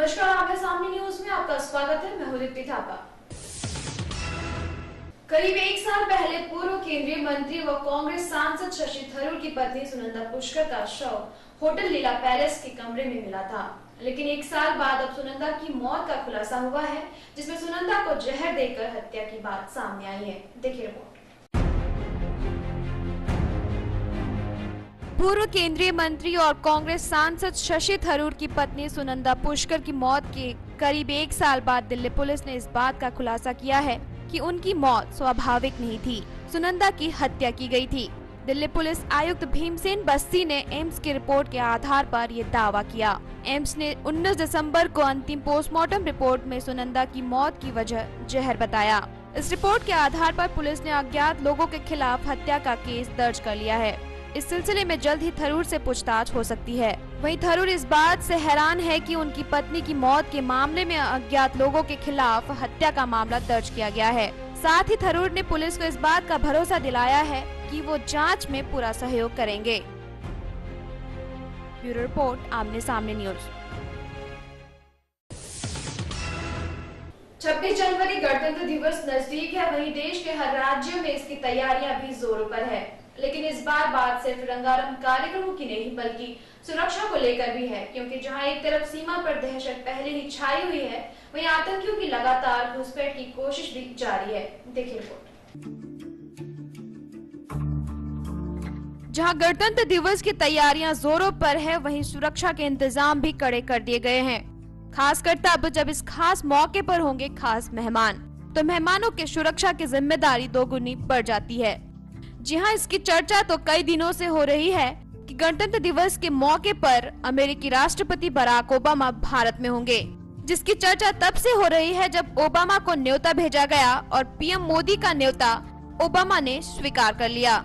नमस्कार, आप हैं सामने न्यूज में आपका स्वागत है। मैं हूं दीप्ति थापा। करीब एक साल पहले पूर्व केंद्रीय मंत्री व कांग्रेस सांसद शशि थरूर की पत्नी सुनंदा पुष्कर का शव होटल लीला पैलेस के कमरे में मिला था। लेकिन एक साल बाद अब सुनंदा की मौत का खुलासा हुआ है, जिसमें सुनंदा को जहर देकर हत्या की बात सामने आई है। देखिए रिपोर्ट। पूर्व केंद्रीय मंत्री और कांग्रेस सांसद शशि थरूर की पत्नी सुनंदा पुष्कर की मौत के करीब एक साल बाद दिल्ली पुलिस ने इस बात का खुलासा किया है कि उनकी मौत स्वाभाविक नहीं थी, सुनंदा की हत्या की गई थी। दिल्ली पुलिस आयुक्त भीमसेन बस्सी ने एम्स की रिपोर्ट के आधार पर ये दावा किया। एम्स ने 19 दिसंबर को अंतिम पोस्टमार्टम रिपोर्ट में सुनंदा की मौत की वजह जहर बताया। इस रिपोर्ट के आधार पर पुलिस ने अज्ञात लोगों के खिलाफ हत्या का केस दर्ज कर लिया है। इस सिलसिले में जल्द ही थरूर से पूछताछ हो सकती है। वहीं थरूर इस बात से हैरान है कि उनकी पत्नी की मौत के मामले में अज्ञात लोगों के खिलाफ हत्या का मामला दर्ज किया गया है। साथ ही थरूर ने पुलिस को इस बात का भरोसा दिलाया है कि वो जांच में पूरा सहयोग करेंगे। ब्यूरो रिपोर्ट, आमने सामने न्यूज। 26 जनवरी गणतंत्र दिवस नजदीक है, वहीं देश के हर राज्य में इसकी तैयारियां भी जोरों पर है। लेकिन इस बात सिर्फ रंगारंग कार्यक्रमों की नहीं बल्कि सुरक्षा को लेकर भी है, क्योंकि जहां एक तरफ सीमा पर दहशत पहले ही छाई हुई है, वहीं आतंकियों की लगातार घुसपैठ की कोशिश भी जारी है। देखिए रिपोर्ट। जहां गणतंत्र दिवस की तैयारियां जोरों पर है, वहीं सुरक्षा के इंतजाम भी कड़े कर दिए गए हैं। खासकर तब जब इस खास मौके पर होंगे खास मेहमान, तो मेहमानों की सुरक्षा की जिम्मेदारी दोगुनी बढ़ जाती है। जी हाँ, इसकी चर्चा तो कई दिनों से हो रही है कि गणतंत्र दिवस के मौके पर अमेरिकी राष्ट्रपति बराक ओबामा भारत में होंगे, जिसकी चर्चा तब से हो रही है जब ओबामा को न्योता भेजा गया और पीएम मोदी का न्योता ओबामा ने स्वीकार कर लिया।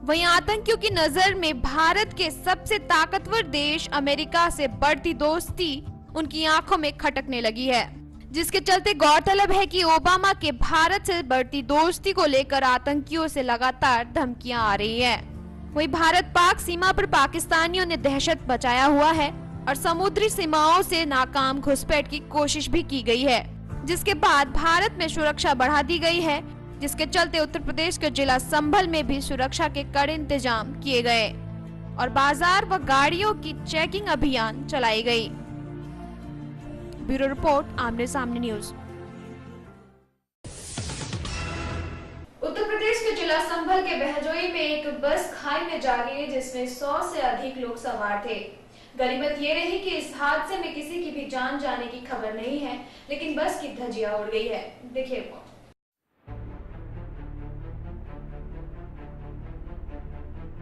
वहीं आतंकियों की नजर में भारत के सबसे ताकतवर देश अमेरिका से बढ़ती दोस्ती उनकी आंखों में खटकने लगी है, जिसके चलते गौरतलब है कि ओबामा के भारत से बढ़ती दोस्ती को लेकर आतंकियों से लगातार धमकियां आ रही हैं। वहीं भारत पाक सीमा पर पाकिस्तानियों ने दहशत मचाया हुआ है और समुद्री सीमाओं से नाकाम घुसपैठ की कोशिश भी की गई है, जिसके बाद भारत में सुरक्षा बढ़ा दी गई है, जिसके चलते उत्तर प्रदेश के जिला संभल में भी सुरक्षा के कड़े इंतजाम किए गए और बाजार व गाड़ियों की चेकिंग अभियान चलाई गई। ब्यूरो रिपोर्ट, आमने सामने न्यूज। उत्तर प्रदेश के जिला संभल के बहजोई में एक बस खाई में जा गिरी, जिसमें 100 से अधिक लोग सवार थे। गनीमत ये रही कि इस हादसे में किसी की भी जान जाने की खबर नहीं है, लेकिन बस की धज्जियां उड़ गई है। देखिए रिपोर्ट।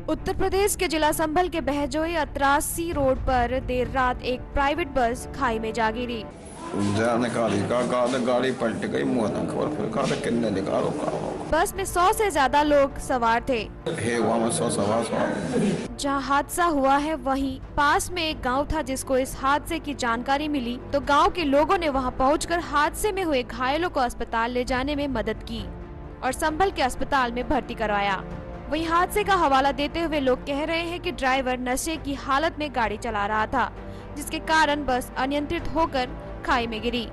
उत्तर प्रदेश के जिला संभल के बहजोई अतरासी रोड पर देर रात एक प्राइवेट बस खाई में जा गिरी। गाड़ी पलट गई, मुंह ना खबर फिर कहा किन्ने निकालो बस में 100 से ज्यादा लोग सवार थे। जहां हादसा हुआ है, वहीं पास में एक गांव था, जिसको इस हादसे की जानकारी मिली तो गांव के लोगों ने वहां पहुंचकर हादसे में हुए घायलों को अस्पताल ले जाने में मदद की और संभल के अस्पताल में भर्ती करवाया। वहीं हादसे का हवाला देते हुए लोग कह रहे हैं कि ड्राइवर नशे की हालत में गाड़ी चला रहा था, जिसके कारण बस अनियंत्रित होकर खाई में गिरी।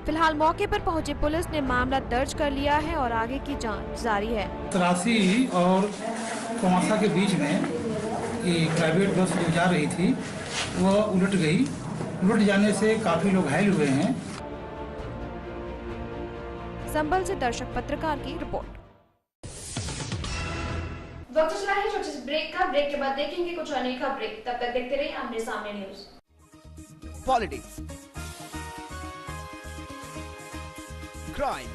फिलहाल मौके पर पहुंची पुलिस ने मामला दर्ज कर लिया है और आगे की जांच जारी है। तरासी और कुमासा के बीच में एक प्राइवेट बस जो जा रही थी वह उलट गई। उलट जाने से काफी लोग घायल हुए हैं। संभल से दर्शक पत्रकार की रिपोर्ट। वक्त चला है छोटे से ब्रेक का। ब्रेक के बाद देखेंगे कुछ अनेक ब्रेक। तब तक देखते रहिए आमने सामने न्यूज। पॉलिटिक्स, क्राइम,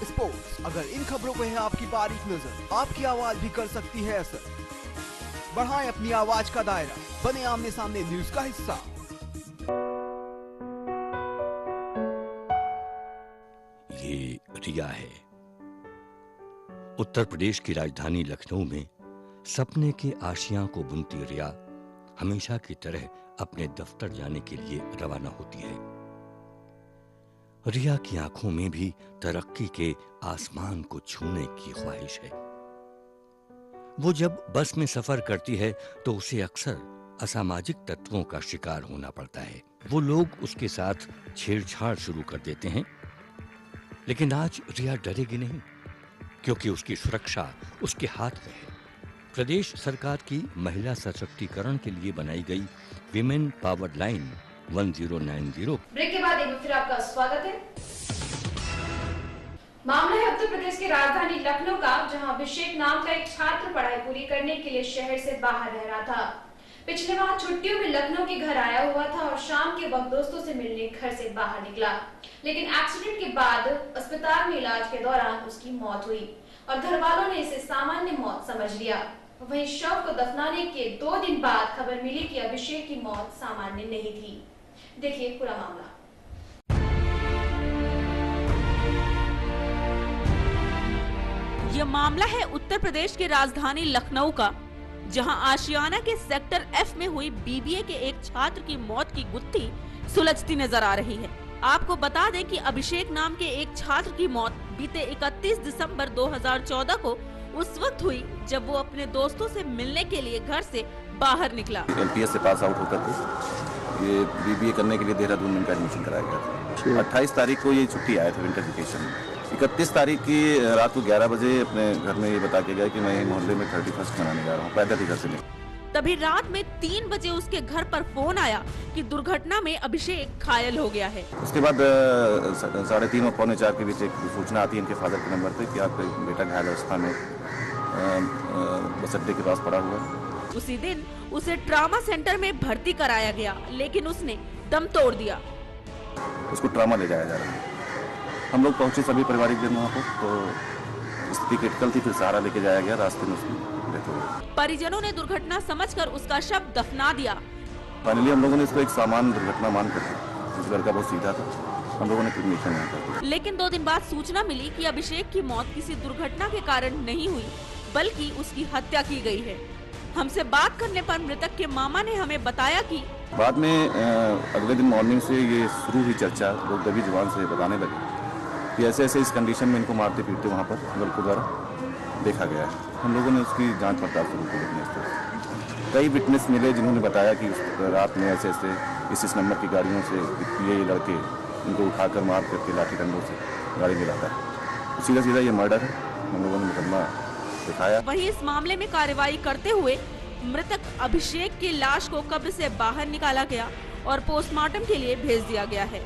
स्पोर्ट्स, अगर इन खबरों पे है आपकी बारीक नजर, आपकी आवाज भी कर सकती है असर। बढ़ाएं अपनी आवाज का दायरा, बने आमने सामने न्यूज का हिस्सा। ये रिया है। उत्तर प्रदेश की राजधानी लखनऊ में सपने के आशियां को बुनती रिया हमेशा की तरह अपने दफ्तर जाने के लिए रवाना होती है। रिया की आंखों में भी तरक्की के आसमान को छूने की ख्वाहिश है। वो जब बस में सफर करती है तो उसे अक्सर असामाजिक तत्वों का शिकार होना पड़ता है। वो लोग उसके साथ छेड़छाड़ शुरू कर देते हैं। लेकिन आज रिया डरेगी नहीं, क्योंकि उसकी सुरक्षा उसके हाथ में है। प्रदेश सरकार की महिला सशक्तिकरण के लिए बनाई गई विमेन पावर लाइन 1090। ब्रेक के बाद एक बार फिर आपका स्वागत है। मामला है उत्तर प्रदेश की राजधानी लखनऊ का, जहां अभिषेक नाम का एक छात्र पढ़ाई पूरी करने के लिए शहर से बाहर रह रहा था। पिछले माह छुट्टियों में लखनऊ के घर आया हुआ था और शाम के वक्त दोस्तों से मिलने घर से बाहर निकला, लेकिन एक्सीडेंट के बाद अस्पताल में इलाज के दौरान उसकी मौत हुई और घर वालों ने इसे सामान्य मौत समझ लिया। वहीं शव को दफनाने के 2 दिन बाद खबर मिली कि अभिषेक की मौत सामान्य नहीं थी। देखिए पूरा मामला। यह मामला है उत्तर प्रदेश के राजधानी लखनऊ का, जहां आशियाना के सेक्टर F में हुई BBA के एक छात्र की मौत की गुत्थी सुलझती नजर आ रही है। आपको बता दें कि अभिषेक नाम के एक छात्र की मौत बीते 31 दिसंबर 2014 को उस वक्त हुई जब वो अपने दोस्तों से मिलने के लिए घर से बाहर निकला। LPS से पास आउट होकर के ये BBA करने के लिए देहरादून में एडमिशन कराया गया था। 28 तारीख को ये छुट्टी आया था विंटर वेकेशन में। 31 तारीख की रात को 11 बजे अपने घर में ये बता के गया कि मैं मोहल्ले में 31st मनाने जा रहा हूँ, पैदल ही घर से निकला। तभी रात में 3 बजे उसके घर पर फोन आया कि दुर्घटना में अभिषेक घायल हो गया है। उसके बाद 3:30 और 3:45 के बीच एक सूचना आती है इनके फादर के नंबर पे कि आपका बेटा घायल अवस्था में बस अड्डे के पास पड़ा हुआ है। उसी दिन उसे ट्रामा सेंटर में भर्ती कराया गया, लेकिन उसने दम तोड़ दिया। उसको ट्रामा ले जाया जा रहा है। हम लोग पहुंचे सभी पारिवारिक जन वहाँ पर, तो स्थिति क्रिटिकल थी, फिर सहारा लेके जाया गया, रास्ते में उसकी डेथ हो गई। परिजनों ने दुर्घटना समझकर उसका शव दफना दिया। फाइनली हम लोगों ने इसको एक सामान्य दुर्घटना मान कर दी। इस लड़का बहुत सीधा था, हम लोगों ने क्रिमिनेशन नहीं कर दी। लेकिन 2 दिन बाद सूचना मिली कि अभिषेक की मौत किसी दुर्घटना के कारण नहीं हुई, बल्कि उसकी हत्या की गई है। हमसे बात करने पर मृतक के मामा ने हमें बताया कि बाद में अगले दिन मॉर्निंग से ये शुरू हुई चर्चा, लोग दबी जुबान से बताने लगे कि ऐसे ऐसे इस कंडीशन में इनको मारते पीटते वहाँ पर लड़कों द्वारा देखा गया है। हम लोगों ने उसकी जांच पड़ताल शुरू की। कई विटनेस मिले जिन्होंने बताया कि उस रात में ऐसे ऐसे इस नंबर की गाड़ियों से ये लड़के इनको उठाकर मार करके लाठी डंडों से गाड़ी में लाता है। सीधा सीधा ये मर्डर है। हम लोगों ने मुकदमा दिखाया। वहीं इस मामले में कार्रवाई करते हुए मृतक अभिषेक की लाश को कब्र से बाहर निकाला गया और पोस्टमार्टम के लिए भेज दिया गया है।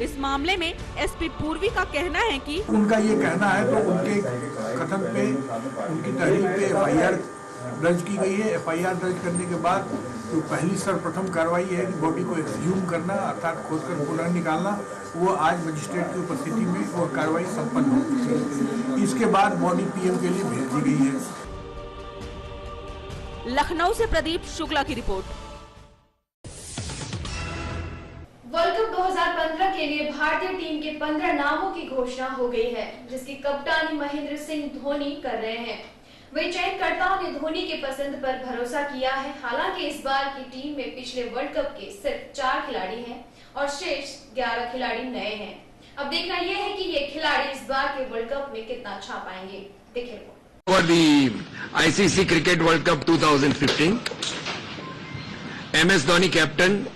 इस मामले में एसपी पूर्वी का कहना है कि उनका ये कहना है, तो उनके कथन पे, उनकी तहरीर पे FIR दर्ज की गई है। FIR दर्ज करने के बाद जो पहली सर्वप्रथम कार्रवाई है कि बॉडी को एक्सह्यूम करना, अर्थात खोदकर पुनः निकालना, वो आज मजिस्ट्रेट की उपस्थिति में वो कार्रवाई संपन्न होगी। इसके बाद बॉडी PM के लिए भेज दी गई है। लखनऊ से प्रदीप शुक्ला की रिपोर्ट। वर्ल्ड कप 2015 के लिए भारतीय टीम के 15 नामों की घोषणा हो गई है, जिसकी कप्तानी महेंद्र सिंह धोनी कर रहे हैं। वही चयनकर्ताओं ने धोनी के पसंद पर भरोसा किया है। हालांकि इस बार की टीम में पिछले वर्ल्ड कप के सिर्फ 4 खिलाड़ी हैं और शेष 11 खिलाड़ी नए हैं। अब देखना यह है कि ये खिलाड़ी इस बार के वर्ल्ड कप में कितना अच्छा पाएंगे। देखिए report. For the ICC Cricket World Cup 2015, MS Dhoni captain.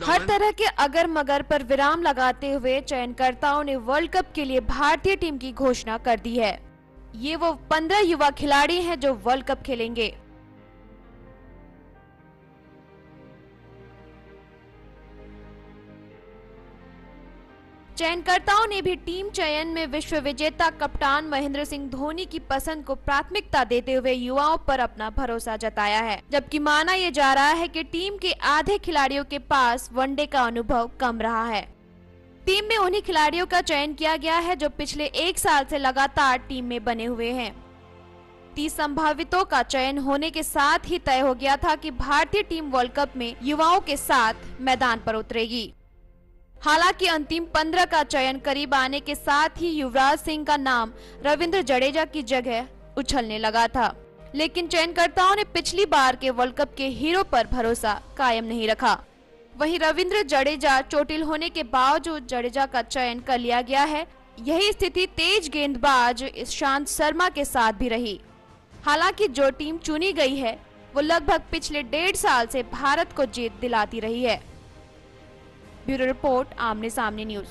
हर तरह के अगर मगर पर विराम लगाते हुए चयनकर्ताओं ने वर्ल्ड कप के लिए भारतीय टीम की घोषणा कर दी है। ये वो 15 युवा खिलाड़ी हैं जो वर्ल्ड कप खेलेंगे। चयनकर्ताओं ने भी टीम चयन में विश्व विजेता कप्तान महेंद्र सिंह धोनी की पसंद को प्राथमिकता देते हुए युवाओं पर अपना भरोसा जताया है, जबकि माना यह जा रहा है कि टीम के आधे खिलाड़ियों के पास वनडे का अनुभव कम रहा है। टीम में उन्हीं खिलाड़ियों का चयन किया गया है जो पिछले 1 साल से लगातार टीम में बने हुए हैं। 30 संभावितों का चयन होने के साथ ही तय हो गया था कि भारतीय टीम वर्ल्ड कप में युवाओं के साथ मैदान पर उतरेगी। हालांकि अंतिम 15 का चयन करीब आने के साथ ही युवराज सिंह का नाम रविंद्र जडेजा की जगह उछलने लगा था, लेकिन चयनकर्ताओं ने पिछली बार के वर्ल्ड कप के हीरो पर भरोसा कायम नहीं रखा। वहीं रविंद्र जडेजा चोटिल होने के बावजूद जडेजा का चयन कर लिया गया है। यही स्थिति तेज गेंदबाज ईशांत शर्मा के साथ भी रही। हालांकि जो टीम चुनी गई है वो लगभग पिछले 1.5 साल से भारत को जीत दिलाती रही है। ब्यूरो रिपोर्ट, आमने सामने न्यूज।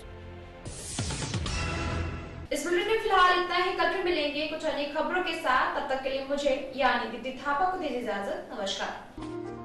इस बुलेटिन में फिलहाल इतना ही। कल फिर मिलेंगे कुछ अन्य खबरों के साथ। तब तक के लिए मुझे यानी दीदी थापा को दीजिए इजाजत। नमस्कार।